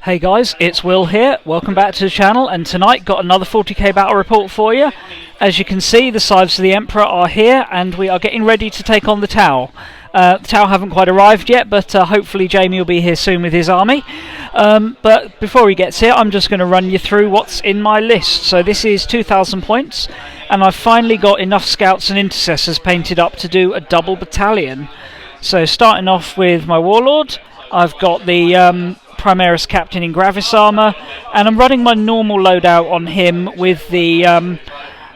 Hey guys, it's Will here. Welcome back to the channel, and tonight got another 40k battle report for you. As you can see, the Scythes of the Emperor are here, and we are getting ready to take on the Tau. The Tau haven't quite arrived yet, but hopefully Jamie will be here soon with his army. But before he gets here, I'm just going to run you through what's in my list. So this is 2,000 points, and I've finally got enough scouts and intercessors painted up to do a double battalion. So starting off with my Warlord, I've got the Primaris Captain in Gravis armour, and I'm running my normal loadout on him with the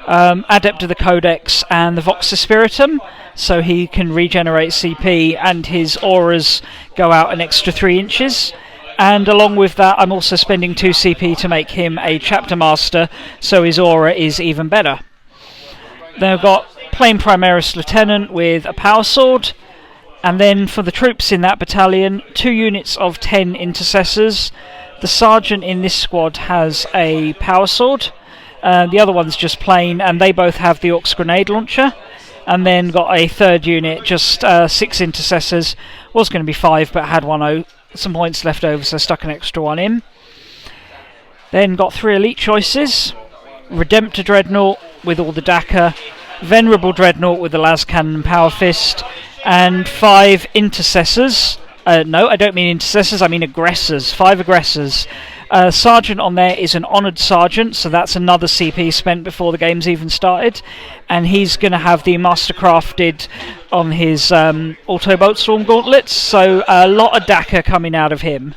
Adept of the Codex and the Voxa Spiritum, so he can regenerate CP and his auras go out an extra 3 inches. And along with that, I'm also spending 2 CP to make him a Chapter Master, so his aura is even better. Then I've got Plain Primaris Lieutenant with a Power Sword. And then for the troops in that battalion, 2 units of 10 intercessors. The sergeant in this squad has a power sword. The other one's just plain, and they both have the Orcs grenade launcher. And then got a third unit, just 6 intercessors. Was going to be 5, but had some points left over, so stuck an extra one in. Then got 3 elite choices. Redemptor Dreadnought with all the Daka. Venerable Dreadnought with the las cannon and power fist. And 5 intercessors. No, I don't mean intercessors, I mean aggressors. 5 aggressors. Sergeant on there is an honoured sergeant, so that's another CP spent before the game's even started. And he's going to have the mastercrafted on his auto boat storm gauntlets, so a lot of Daka coming out of him.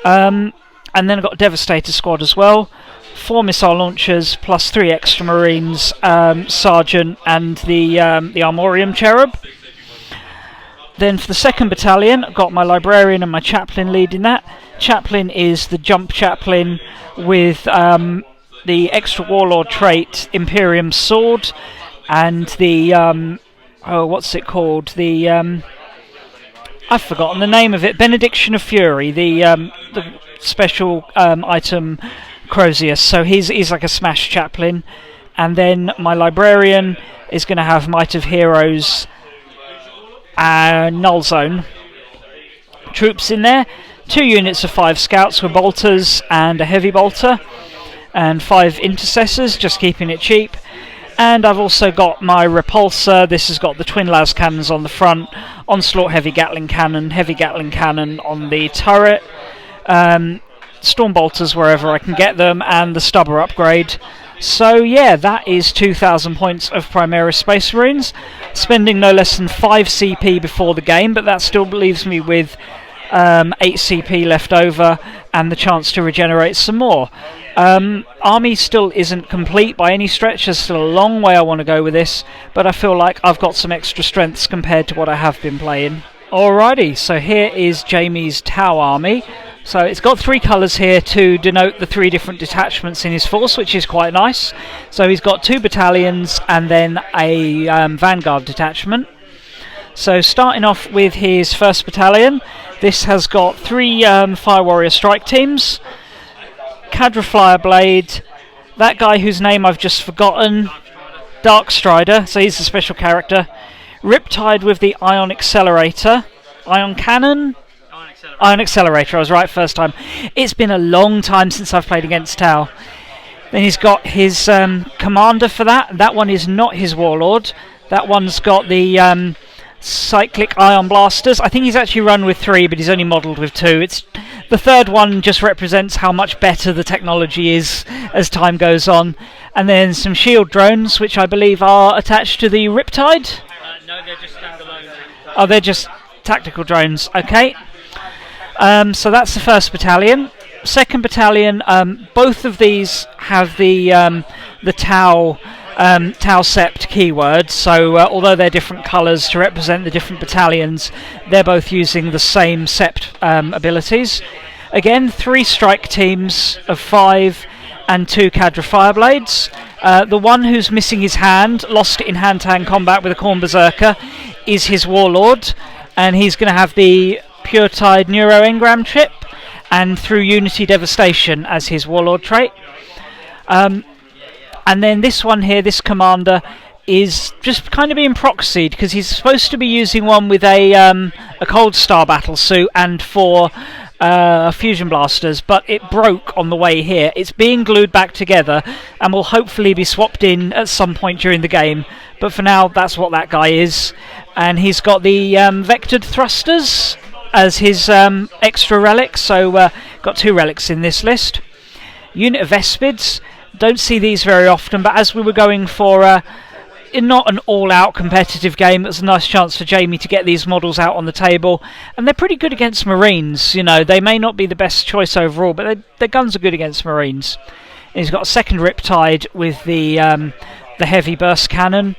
And then I've got a Devastator squad as well. 4 missile launchers plus 3 extra marines, sergeant and the Armorium cherub. Then for the second battalion, I've got my librarian and my chaplain leading that. Chaplain is the jump chaplain with the extra warlord trait, Imperium sword, and the what's it called? The I've forgotten the name of it. Benediction of Fury, the special item Crozius. So he's like a smash chaplain. And then my librarian is going to have Might of Heroes. Null Zone troops in there. 2 units of 5 scouts with bolters and a heavy bolter, and 5 intercessors, just keeping it cheap. And I've also got my repulsor. This has got the twin las cannons on the front, onslaught heavy gatling cannon on the turret, storm bolters wherever I can get them, and the stubber upgrade. So yeah, that is 2,000 points of Primaris Space Marines, spending no less than 5 CP before the game, but that still leaves me with 8 CP left over and the chance to regenerate some more. Army still isn't complete by any stretch. There's still a long way I want to go with this, but I feel like I've got some extra strengths compared to what I have been playing. Alrighty, so here is Jamie's Tau army. So it's got 3 colours here to denote the 3 different detachments in his force, which is quite nice. So he's got 2 battalions and then a vanguard detachment. So starting off with his first battalion, this has got 3 Fire Warrior strike teams, Cadra Flyer Blade, that guy whose name I've just forgotten, Dark Strider, so he's a special character, Riptide with the Ion Accelerator, Ion Cannon, Ion Accelerator, I was right first time. It's been a long time since I've played against Tau. Then he's got his commander for that. That one is not his warlord. That one's got the cyclic ion blasters. I think he's actually run with 3, but he's only modelled with 2. The third one just represents how much better the technology is as time goes on. And then some shield drones, which I believe are attached to the Riptide. No, they're just standalone. Oh, they're just tactical drones. Okay. So that's the first battalion. Second battalion, both of these have the Tau sept keyword. So although they're different colours to represent the different battalions, they're both using the same sept abilities. Again, 3 strike teams of 5 and 2 Cadra Fireblades. The one who's missing his hand, lost it in hand-to-hand combat with a Khorne Berserker, is his warlord, and he's going to have the Pure Tide Neuro Engram chip, and through Unity Devastation as his warlord trait. And then this one here, this commander, is just kind of being proxied because he's supposed to be using one with a Cold Star battle suit and 4 fusion blasters, but it broke on the way here. It's being glued back together and will hopefully be swapped in at some point during the game, but for now that's what that guy is. And he's got the vectored thrusters as his extra relics, so got 2 relics in this list. Unit of Vespids, don't see these very often, but as we were going for not an all-out competitive game, it's a nice chance for Jamie to get these models out on the table, and they're pretty good against Marines. You know, they may not be the best choice overall, but their guns are good against Marines. And he's got a second Riptide with the heavy burst cannon,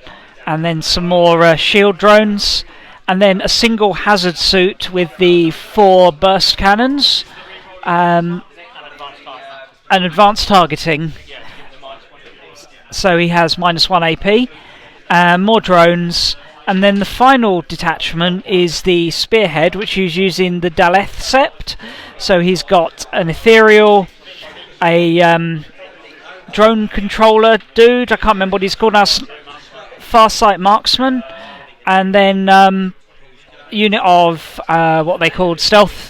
and then some more shield drones, and then a single hazard suit with the 4 burst cannons, and advanced targeting. So he has -1 AP. More drones, and then the final detachment is the spearhead, which he's using the Daleth sept. So he's got an ethereal, a drone controller dude, I can't remember what he's called now, Farsight marksman, and then unit of what they called stealth,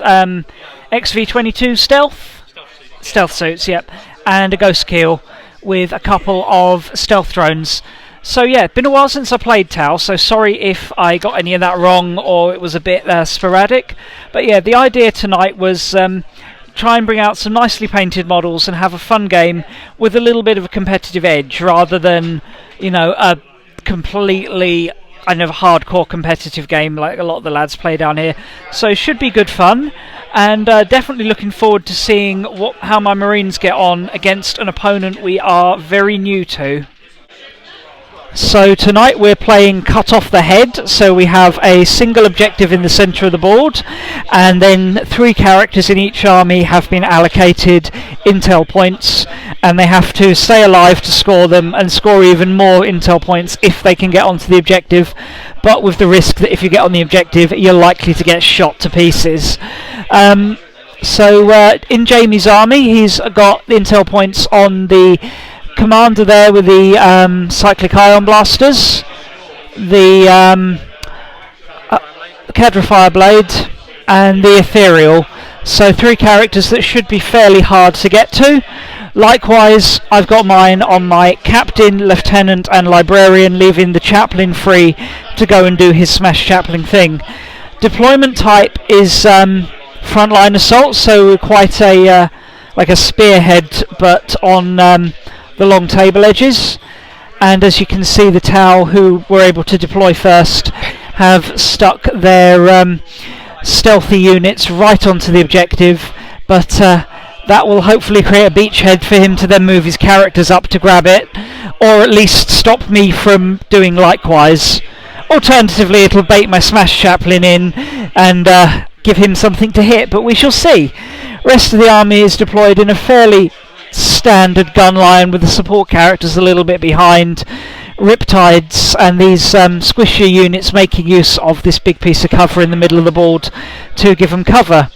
XV-22 stealth suits, yep, and a ghost keel with a couple of stealth drones. So yeah, it's been a while since I played Tau, so sorry if I got any of that wrong or it was a bit sporadic. But yeah, the idea tonight was try and bring out some nicely painted models and have a fun game with a little bit of a competitive edge, rather than, you know, a completely hardcore competitive game like a lot of the lads play down here. So it should be good fun, and definitely looking forward to seeing how my Marines get on against an opponent we are very new to. So tonight we're playing Cut Off the Head, so we have a single objective in the centre of the board, and then 3 characters in each army have been allocated intel points, and they have to stay alive to score them, and score even more intel points if they can get onto the objective, but with the risk that if you get on the objective you're likely to get shot to pieces. So in Jamie's army he's got intel points on the commander there with the cyclic ion blasters, the Cadra Fireblade, and the ethereal. So 3 characters that should be fairly hard to get to. Likewise, I've got mine on my captain, lieutenant, and librarian, leaving the chaplain free to go and do his smash chaplain thing. Deployment type is frontline assault, so quite a like a spearhead, but on the long table edges. And as you can see, the Tau, who were able to deploy first, have stuck their stealthy units right onto the objective, but that will hopefully create a beachhead for him to then move his characters up to grab it, or at least stop me from doing likewise. Alternatively, it'll bait my smash chaplain in and give him something to hit, but we shall see. Rest of the army is deployed in a fairly standard gun line, with the support characters a little bit behind, Riptides and these squishy units making use of this big piece of cover in the middle of the board to give them cover.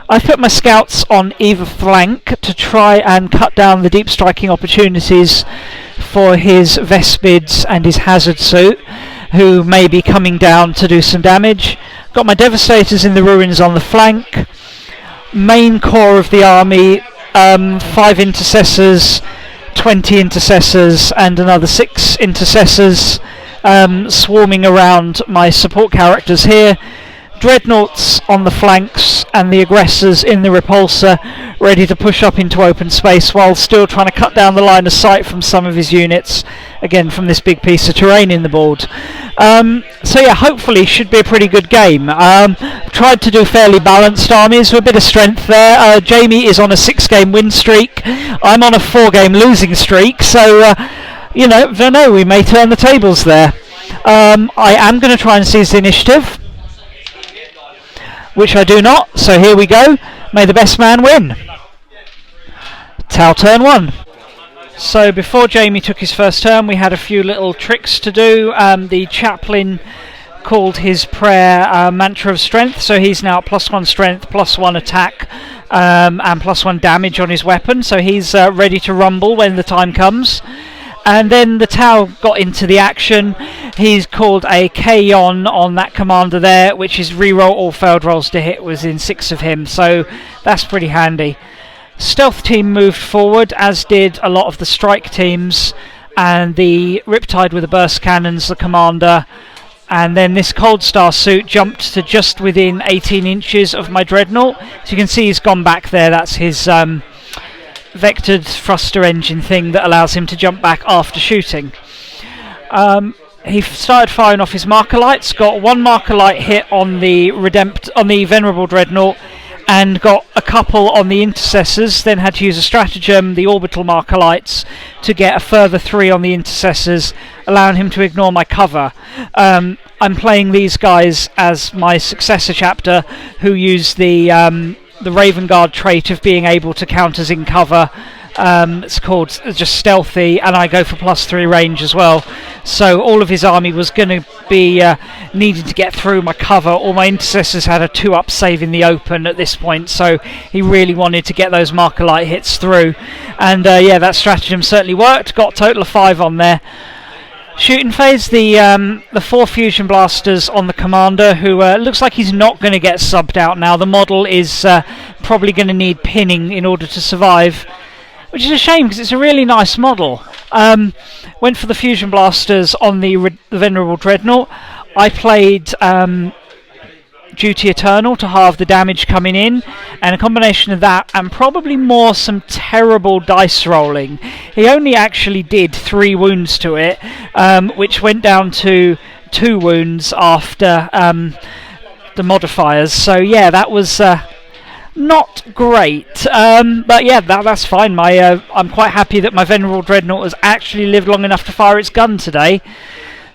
I've put my scouts on either flank to try and cut down the deep striking opportunities for his Vespids and his hazard suit, who may be coming down to do some damage. Got my Devastators in the ruins on the flank. Main core of the army, 5 intercessors, 20 intercessors, and another 6 intercessors swarming around my support characters here. Dreadnoughts on the flanks and the aggressors in the repulsor, ready to push up into open space while still trying to cut down the line of sight from some of his units, again from this big piece of terrain in the board. So yeah, hopefully should be a pretty good game. Tried to do fairly balanced armies with a bit of strength there. Jamie is on a 6-game win streak. I'm on a 4-game losing streak, so you know, don't know, we may turn the tables there. I am going to try and seize the initiative, which I do not, so here we go. May the best man win. Tau turn 1. So before Jamie took his first turn, we had a few little tricks to do. The chaplain called his prayer mantra of strength, so he's now at +1 strength, +1 attack, and +1 damage on his weapon, so he's ready to rumble when the time comes. And then the Tau got into the action. He's called a K-on on that commander there, which is reroll all failed rolls to hit, within 6 of him, so that's pretty handy. Stealth team moved forward, as did a lot of the strike teams, and the Riptide with the burst cannons, the commander, and then this Cold Star suit jumped to just within 18 inches of my Dreadnought. So you can see he's gone back there. That's his vectored thruster engine thing that allows him to jump back after shooting. He started firing off his marker lights, got one marker light hit on the Venerable Dreadnought, and got a couple on the Intercessors, then had to use a stratagem, the orbital marker lights, to get a further 3 on the Intercessors, allowing him to ignore my cover. I'm playing these guys as my successor chapter, who use the Raven Guard trait of being able to counters in cover. It's called just stealthy, and I go for +3 range as well. So all of his army was going to be needing to get through my cover. All my Intercessors had a 2-up save in the open at this point, so he really wanted to get those marker light hits through. And yeah, that stratagem certainly worked. Got a total of 5 on there. Shooting phase, the 4 fusion blasters on the commander, who looks like he's not going to get subbed out now. The model is probably going to need pinning in order to survive, which is a shame because it's a really nice model. Went for the fusion blasters on the Venerable Dreadnought. I played Duty Eternal to halve the damage coming in, and a combination of that and probably more some terrible dice rolling. He only actually did 3 wounds to it, which went down to 2 wounds after the modifiers. So yeah, that was not great, but yeah, that's fine. I'm quite happy that my Venerable Dreadnought has actually lived long enough to fire its gun today.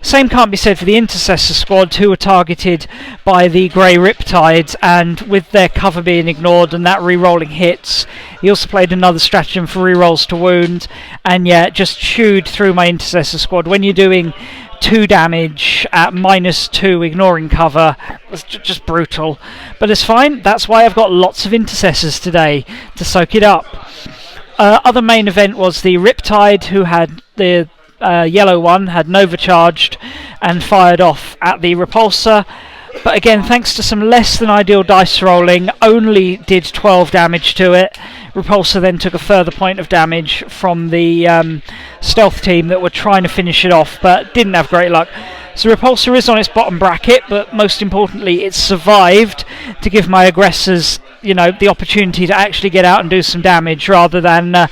Same can't be said for the Intercessor squad, who were targeted by the Grey Riptide, and with their cover being ignored and that re-rolling hits, he also played another stratagem for re-rolls to wound, and yeah, just chewed through my Intercessor squad. When you're doing 2 damage at -2 ignoring cover, it's just brutal. But it's fine, that's why I've got lots of Intercessors today to soak it up. Other main event was the Riptide, who had the yellow one, had Nova charged and fired off at the Repulsor. But again, thanks to some less than ideal dice rolling, only did 12 damage to it. Repulsor then took a further point of damage from the stealth team that were trying to finish it off, but didn't have great luck. So Repulsor is on its bottom bracket, but most importantly, it survived to give my aggressors, the opportunity to actually get out and do some damage rather than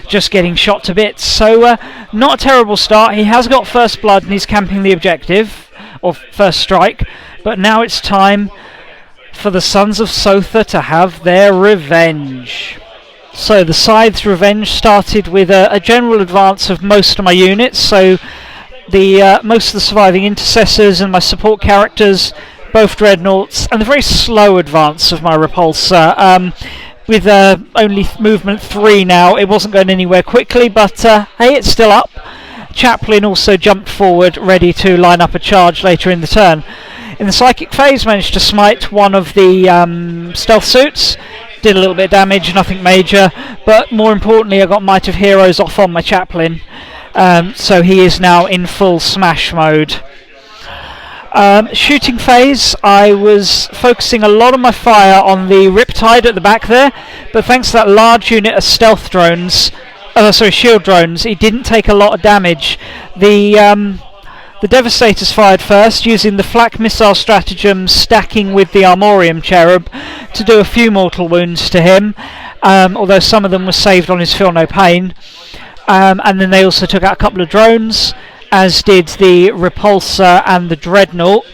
just getting shot to bits. So not a terrible start. He has got first blood and he's camping the objective, or first strike, but now it's time for the Sons of Sotha to have their revenge. So the Scythes' revenge started with a general advance of most of my units, so the most of the surviving Intercessors and my support characters, both Dreadnoughts, and the very slow advance of my Repulsor. With only movement 3 now, it wasn't going anywhere quickly, but hey, it's still up. Chaplain also jumped forward, ready to line up a charge later in the turn. In the psychic phase, managed to smite one of the stealth suits, did a little bit of damage, nothing major, but more importantly I got Might of Heroes off on my Chaplain, so he is now in full smash mode. Shooting phase, I was focusing a lot of my fire on the Riptide at the back there, but thanks to that large unit of stealth drones, shield drones, he didn't take a lot of damage. The Devastators fired first, using the flak missile stratagem, stacking with the Armorium Cherub to do a few mortal wounds to him, although some of them were saved on his Feel No Pain. And then they also took out a couple of drones, as did the Repulsor and the Dreadnought.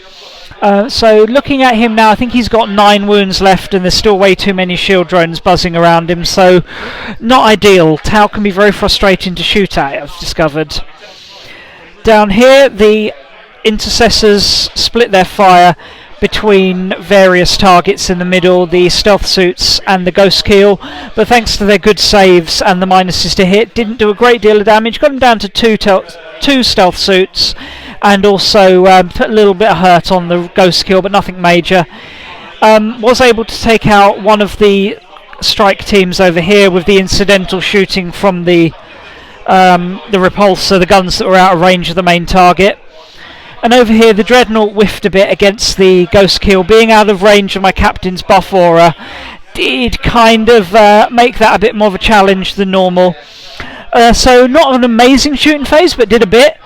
So looking at him now, I think he's got 9 wounds left and there's still way too many shield drones buzzing around him, so not ideal. Tau can be very frustrating to shoot at, I've discovered. Down here, the Intercessors split their fire between various targets in the middle, the stealth suits and the ghost keel, but thanks to their good saves and the minuses to hit, didn't do a great deal of damage. Got them down to 2 stealth suits, and also put a little bit of hurt on the ghost keel, but nothing major. Was able to take out one of the strike teams over here with the incidental shooting from the the repulsor, the guns that were out of range of the main target. And over here, the Dreadnought whiffed a bit against the Ghost Keel. Being out of range of my captain's buff aura did kind of make that a bit more of a challenge than normal. So not an amazing shooting phase, but did a bit.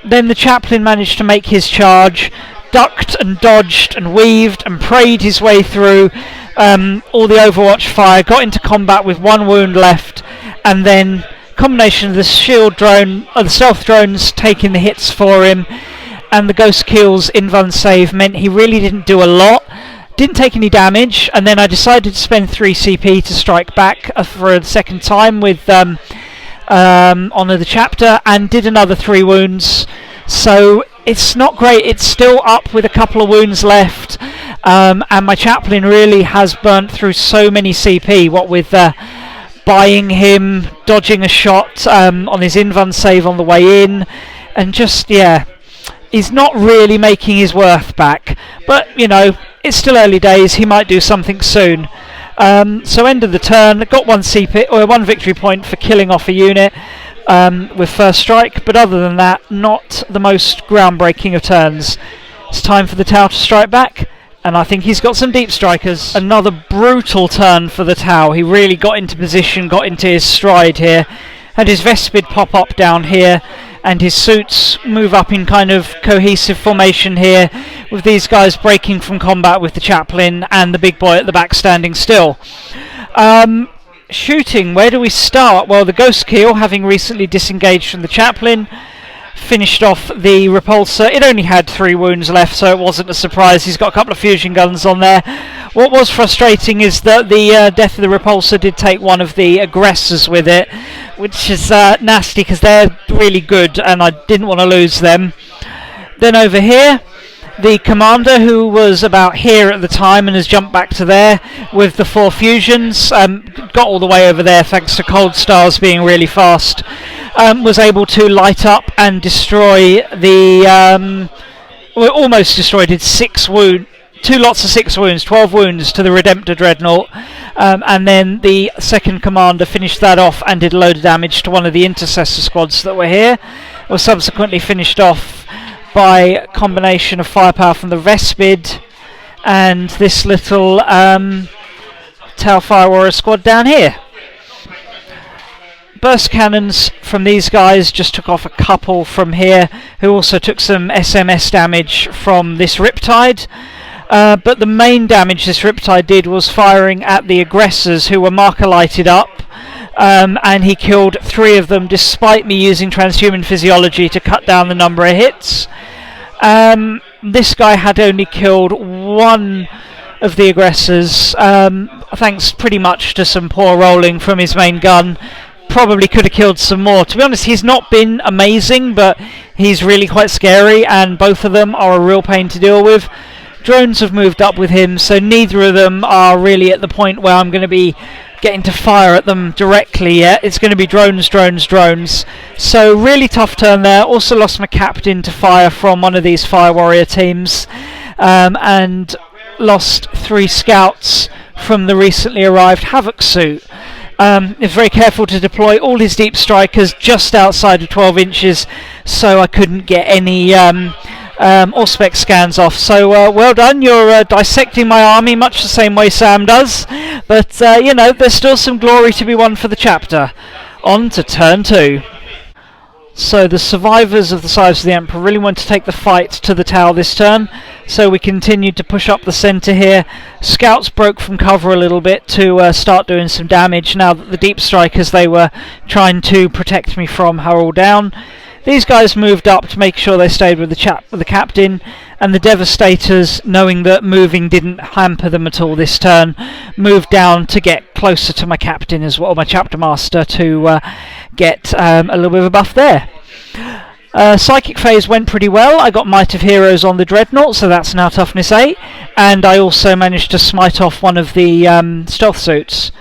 Then the Chaplain managed to make his charge, ducked and dodged and weaved and prayed his way through all the Overwatch fire, got into combat with 1 wound left, and then combination of the shield drone, or the stealth drones taking the hits for him, and the Ghost Keel's invuln save meant he really didn't do a lot, didn't take any damage, and then I decided to spend 3 CP to strike back for a second time with Honour the Chapter, and did another 3 wounds. So it's not great. It's still up with a couple of wounds left, and my Chaplain really has burnt through so many CP, what with buying him, dodging a shot on his invuln save on the way in, and just, yeah, he's not really making his worth back. But, you know, it's still early days. He might do something soon. So end of the turn, got 1 CP, or 1 victory point for killing off a unit with first strike, but other than that, not the most groundbreaking of turns. It's time for the Tau to strike back, and I think he's got some deep strikers. Another brutal turn for the Tau. He really got into position, got into his stride here, had his Vespid pop up down here, and his suits move up in kind of cohesive formation here, with these guys breaking from combat with the Chaplain and the big boy at the back standing still. Shooting, where do we start? Well, the Ghost Keel, having recently disengaged from the Chaplain, finished off the repulsor. It only had 3 wounds left, so it wasn't a surprise. He's got a couple of fusion guns on there. What was frustrating is that the death of the repulsor did take one of the aggressors with it, which is nasty because they're really good and I didn't want to lose them. Then over here, the commander, who was about here at the time and has jumped back to there with the 4 fusions, got all the way over there thanks to Cold Stars being really fast, was able to light up and destroy the almost destroyed, did 6 wounds, 2 lots of 6 wounds, 12 wounds to the Redemptor Dreadnought, and then the second commander finished that off and did a load of damage to one of the intercessor squads that were here. It was subsequently finished off by a combination of firepower from the Vespid and this little Tau Fire Warrior squad down here. Burst cannons from these guys just took off a couple from here, who also took some SMS damage from this Riptide. But the main damage this Riptide did was firing at the aggressors, who were marker lighted up, and he killed 3 of them despite me using transhuman physiology to cut down the number of hits. This guy had only killed 1 of the aggressors, thanks pretty much to some poor rolling from his main gun. Probably could have killed some more. To be honest, he's not been amazing, but he's really quite scary, and both of them are a real pain to deal with. Drones have moved up with him, so neither of them are really at the point where I'm going to be getting to fire at them directly yet. It's going to be drones, drones, drones. So really tough turn there. Also lost my captain to fire from one of these Fire Warrior teams, and lost 3 scouts from the recently arrived Havoc suit. He was very careful to deploy all his deep strikers just outside of 12 inches, so I couldn't get any Auspex scans off. So well done, you're dissecting my army much the same way Sam does, but you know, there's still some glory to be won for the chapter. On to turn 2. So the survivors of the Scythes of the Emperor really want to take the fight to the Tau this turn, so we continued to push up the centre here. Scouts broke from cover a little bit to start doing some damage now that the deep strikers they were trying to protect me from are all down. These guys moved up to make sure they stayed with the captain, and the Devastators, knowing that moving didn't hamper them at all this turn, moved down to get closer to my captain as well, my chapter master, to get a little bit of a buff there. Psychic phase went pretty well. I got Might of Heroes on the Dreadnought, so that's now toughness 8, and I also managed to smite off one of the stealth suits.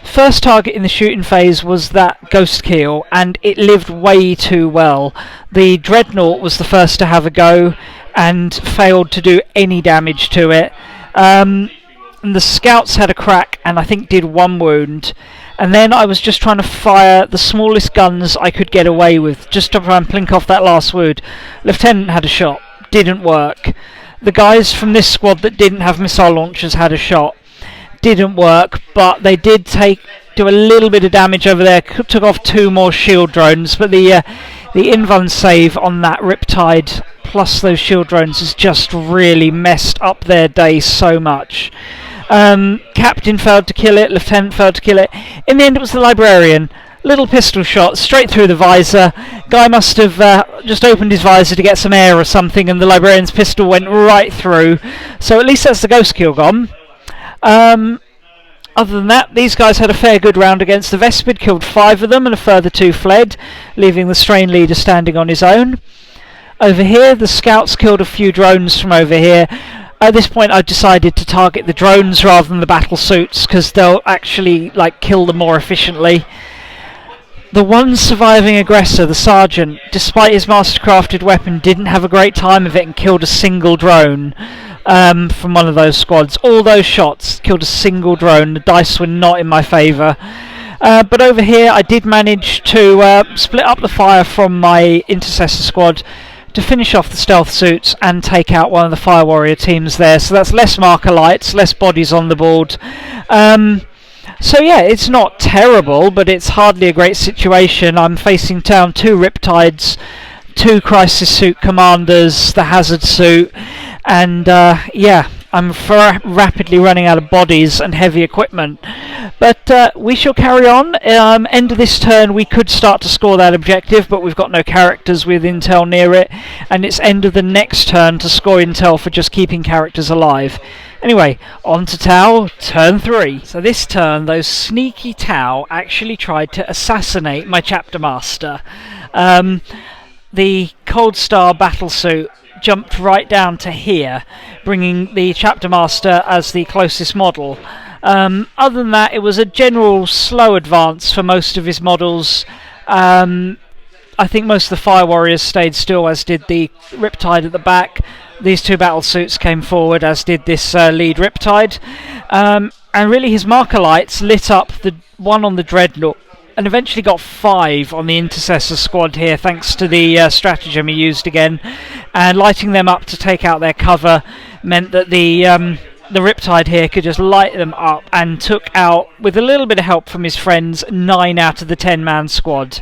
First target in the shooting phase was that Ghost Keel, and it lived way too well. The Dreadnought was the first to have a go and failed to do any damage to it. And the Scouts had a crack and I think did 1 wound. And then I was just trying to fire the smallest guns I could get away with, just to try and plink off that last wound. Lieutenant had a shot, didn't work. The guys from this squad that didn't have missile launchers had a shot, didn't work, but they did do a little bit of damage over there, took off 2 more shield drones, but the invuln save on that Riptide plus those shield drones has just really messed up their day so much. Captain failed to kill it, Lieutenant failed to kill it. In the end it was the Librarian. Little pistol shot straight through the visor. Guy must have just opened his visor to get some air or something, and the Librarian's pistol went right through. So at least that's the ghost kill gone. Other than that, these guys had a fair good round against the Vespid, killed 5 of them and a further 2 fled, leaving the Strain leader standing on his own. Over here, the scouts killed a few drones from over here. At this point I decided to target the drones rather than the battle suits, because they'll actually kill them more efficiently. The one surviving aggressor, the sergeant, despite his mastercrafted weapon, didn't have a great time of it and killed a single drone from one of those squads. All those shots killed a single drone. The dice were not in my favour. But over here I did manage to split up the fire from my intercessor squad to finish off the stealth suits and take out one of the fire warrior teams there. So that's less marker lights, less bodies on the board. So yeah, it's not terrible, but it's hardly a great situation. I'm facing down 2 Riptides, 2 crisis suit commanders, the hazard suit, and yeah, I'm rapidly running out of bodies and heavy equipment. But we shall carry on. End of this turn we could start to score that objective, but we've got no characters with intel near it, and it's end of the next turn to score intel for just keeping characters alive. Anyway, on to Tau, turn 3. So this turn, those sneaky Tau actually tried to assassinate my chapter master. The Cold Star battlesuit jumped right down to here, bringing the chapter master as the closest model. Other than that, it was a general slow advance for most of his models. I think most of the fire warriors stayed still, as did the Riptide at the back. These 2 battle suits came forward, as did this lead Riptide. And really his marker lights lit up the one on the Dreadnought, and eventually got 5 on the intercessor squad here, thanks to the stratagem he used again. And lighting them up to take out their cover meant that the Riptide here could just light them up, and took out, with a little bit of help from his friends, 9 out of the 10-man squad.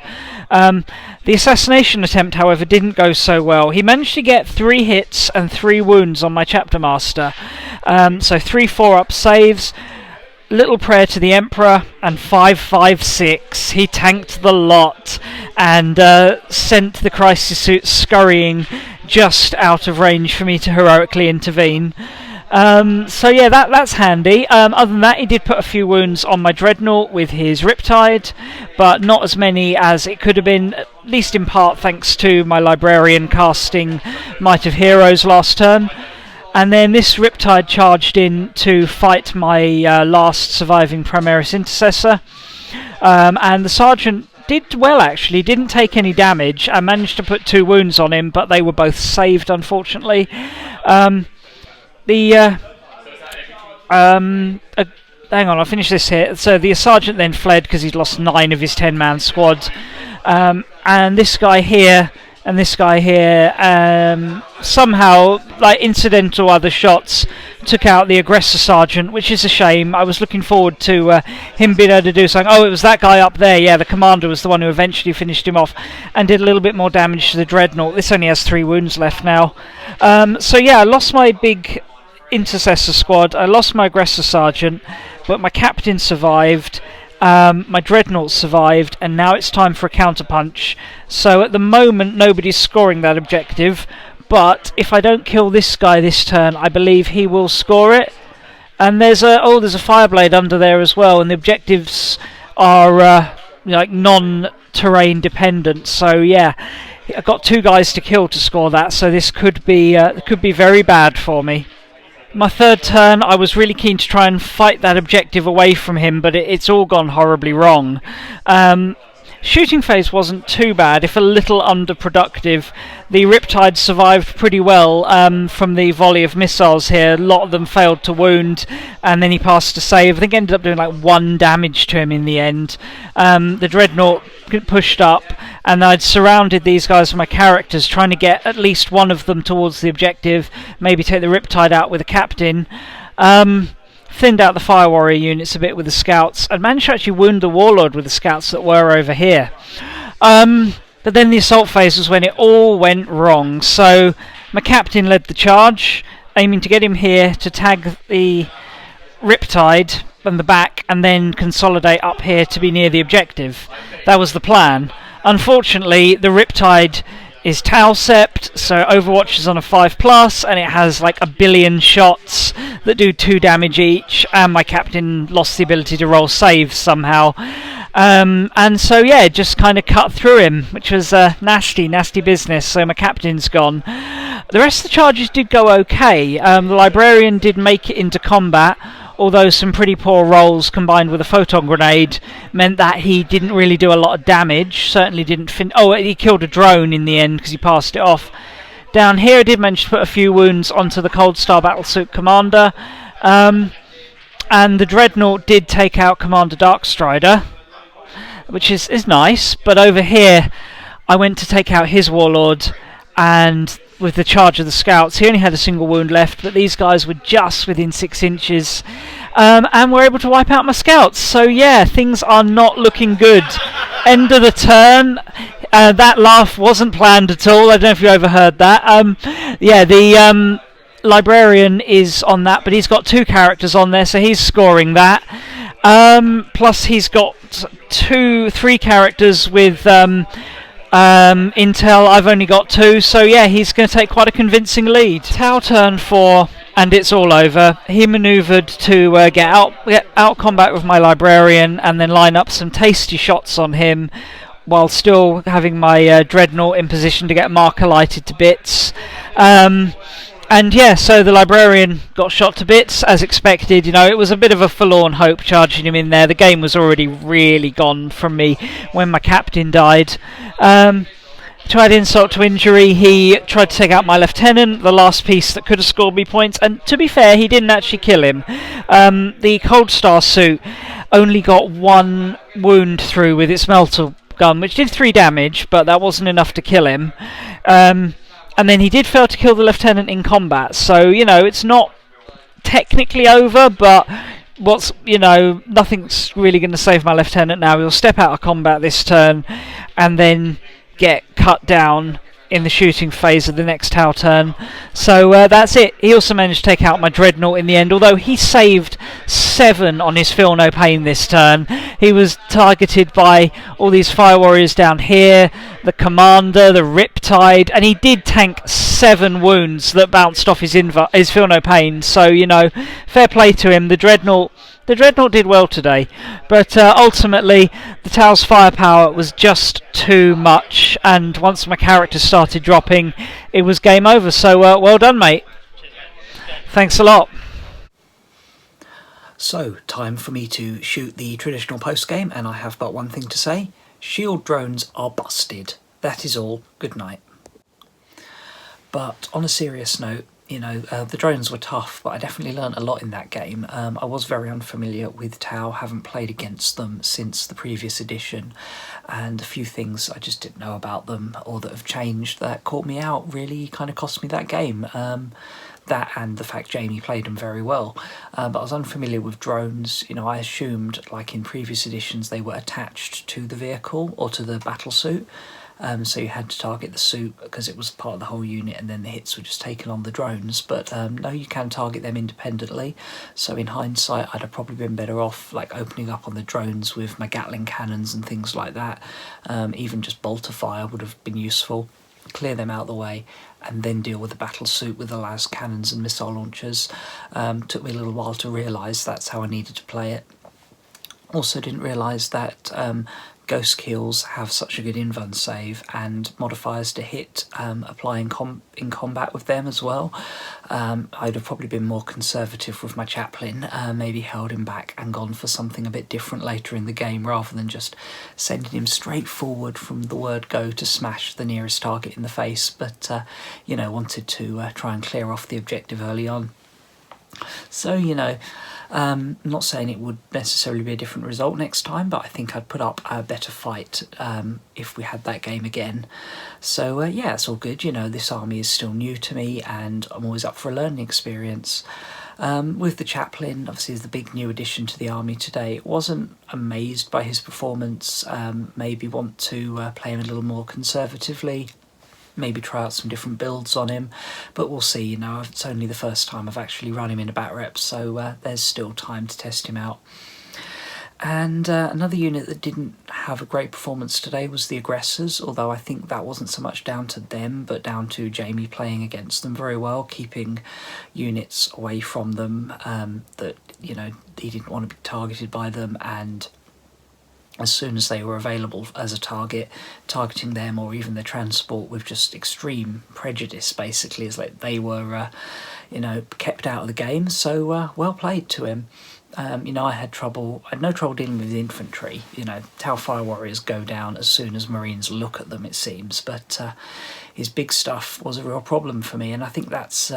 The assassination attempt, however, didn't go so well. He managed to get 3 hits and 3 wounds on my chapter master. So 3 4-up saves, little prayer to the Emperor, and 5-5-6. He tanked the lot and sent the crisis suit scurrying just out of range for me to heroically intervene. So yeah, that's handy. Other than that, he did put a few wounds on my Dreadnought with his Riptide, but not as many as it could have been, at least in part thanks to my Librarian casting Might of Heroes last turn. And then this Riptide charged in to fight my last surviving Primaris Intercessor, and the Sergeant did well actually, didn't take any damage. I managed to put 2 wounds on him, but they were both saved unfortunately. Hang on, I'll finish this here. So the sergeant then fled because he'd lost 9 of his 10-man squad. And this guy here and this guy here, somehow, incidental other shots, took out the aggressor sergeant, which is a shame. I was looking forward to him being able to do something. Oh, it was that guy up there. Yeah, the commander was the one who eventually finished him off and did a little bit more damage to the Dreadnought. This only has 3 wounds left now. So yeah, I lost my big intercessor squad, I lost my aggressor sergeant, but my captain survived, my Dreadnought survived, and now it's time for a counterpunch. So at the moment nobody's scoring that objective, but if I don't kill this guy this turn, I believe he will score it. And there's a Fireblade under there as well, and the objectives are non-terrain dependent. So yeah, I've got 2 guys to kill to score that, so this could be very bad for me. My 3rd turn, I was really keen to try and fight that objective away from him, but it's all gone horribly wrong. shooting phase wasn't too bad, if a little underproductive. The Riptide survived pretty well from the volley of missiles here. A lot of them failed to wound, and then he passed a save. I think ended up doing like 1 damage to him in the end. The Dreadnought pushed up, and I'd surrounded these guys with my characters, trying to get at least one of them towards the objective, maybe take the Riptide out with a captain. Thinned out the Fire Warrior units a bit with the scouts, and managed to actually wound the Warlord with the scouts that were over here. But then the assault phase was when it all went wrong. So my captain led the charge, aiming to get him here to tag the Riptide from the back and then consolidate up here to be near the objective. That was the plan. Unfortunately, the Riptide is Tau sept, so Overwatch is on a 5+, and it has like 1 billion shots that do 2 damage each, and my captain lost the ability to roll saves somehow. And so yeah, just kind of cut through him, which was nasty business. So my captain's gone. The rest of the charges did go okay. The Librarian did make it into combat, although some pretty poor rolls combined with a photon grenade meant that he didn't really do a lot of damage. Certainly didn't he killed a drone in the end because he passed it off. Down here I did manage to put a few wounds onto the Cold Star Battlesuit Commander, and the Dreadnought did take out Commander Darkstrider, which is nice. But over here I went to take out his Warlord, and with the charge of the scouts, he only had a single wound left, but these guys were just within 6 inches, and were able to wipe out my scouts. So yeah, things are not looking good. End of the turn. That laugh wasn't planned at all. I don't know if you overheard that. Yeah, the Librarian is on that, but he's got 2 characters on there, so he's scoring that. Plus he's got 3 characters with intel. I've only got 2, so yeah, he's going to take quite a convincing lead. Tau turn 4, and it's all over. He manoeuvred to get out combat with my Librarian, and then line up some tasty shots on him, while still having my Dreadnought in position to get marker lighted to bits. And yeah, so the Librarian got shot to bits, as expected. You know, it was a bit of a forlorn hope charging him in there. The game was already really gone from me when my captain died. To add insult to injury, he tried to take out my lieutenant, the last piece that could have scored me points, and to be fair, he didn't actually kill him. The Cold Star suit only got 1 wound through with its melter gun, which did 3 damage, but that wasn't enough to kill him. And then he did fail to kill the lieutenant in combat, so, you know, it's not technically over, but nothing's really going to save my lieutenant now. He'll step out of combat this turn, and then get cut down in the shooting phase of the next Tau turn. So that's it. He also managed to take out my Dreadnought in the end, although he saved 7 on his Feel No Pain this turn. He was targeted by all these Fire Warriors down here, the Commander, the Riptide, and he did tank 7 wounds that bounced off his Feel No Pain. So, you know, fair play to him. The Dreadnought did well today, but ultimately the Tau's firepower was just too much, and once my character started dropping, it was game over. So well done, mate. Thanks a lot. So, time for me to shoot the traditional post-game, and I have but one thing to say. Shield drones are busted. That is all. Good night. But on a serious note, you know, the drones were tough, but I definitely learnt a lot in that game. I was very unfamiliar with Tau, haven't played against them since the previous edition, and a few things I just didn't know about them or that have changed that caught me out really kind of cost me that game. That and the fact Jamie played them very well, but I was unfamiliar with drones. You know, I assumed, like in previous editions, they were attached to the vehicle or to the battle suit. So you had to target the suit because it was part of the whole unit, and then the hits were just taken on the drones. But no, you can target them independently. So in hindsight, I'd have probably been better off like opening up on the drones with my Gatling cannons and things like that. Even just bolter fire would have been useful. Clear them out of the way, and then deal with the battle suit with the las cannons and missile launchers. Took me a little while to realise that's how I needed to play it. Also didn't realise that Ghost kills have such a good invuln save and modifiers to hit apply in combat with them as well. I'd have probably been more conservative with my chaplain, maybe held him back and gone for something a bit different later in the game rather than just sending him straight forward from the word go to smash the nearest target in the face, but you know, wanted to try and clear off the objective early on. So, you know, I'm not saying it would necessarily be a different result next time, but I think I'd put up a better fight if we had that game again. So yeah, it's all good. You know, this army is still new to me and I'm always up for a learning experience. With the chaplain, obviously, is the big new addition to the army today. Wasn't amazed by his performance, maybe want to play him a little more conservatively, maybe try out some different builds on him, but we'll see. You know, it's only the first time I've actually run him in a batrep, so there's still time to test him out. And another unit that didn't have a great performance today was the aggressors, although I think that wasn't so much down to them but down to Jamie playing against them very well, keeping units away from them that, you know, he didn't want to be targeted by them, and as soon as they were available as a target, targeting them or even their transport with just extreme prejudice, basically, is like they were, you know, kept out of the game. So well played to him. You know, I had no trouble dealing with the infantry. You know, Tau Fire Warriors go down as soon as Marines look at them, it seems, but his big stuff was a real problem for me, and I think that's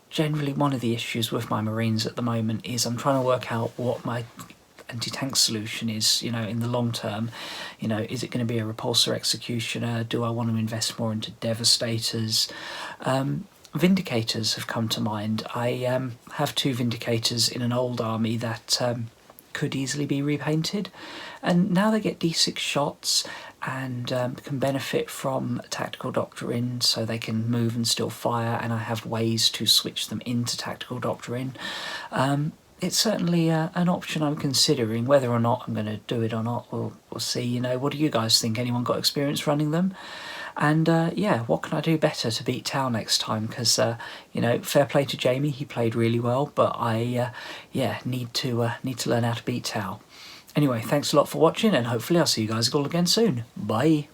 generally one of the issues with my Marines at the moment, is I'm trying to work out what my anti-tank solution is, you know, in the long term. You know, is it going to be a repulsor executioner? Do I want to invest more into devastators? Vindicators have come to mind. I have 2 Vindicators in an old army that could easily be repainted, and now they get D6 shots and can benefit from tactical doctrine, so they can move and still fire, and I have ways to switch them into tactical doctrine. It's certainly an option I'm considering. Whether or not I'm going to do it or not, we'll see. You know, what do you guys think? Anyone got experience running them? And yeah, what can I do better to beat Tau next time? Because you know, fair play to Jamie, he played really well, but I yeah, need to learn how to beat Tau. Anyway, thanks a lot for watching, and hopefully I'll see you guys all again soon. Bye.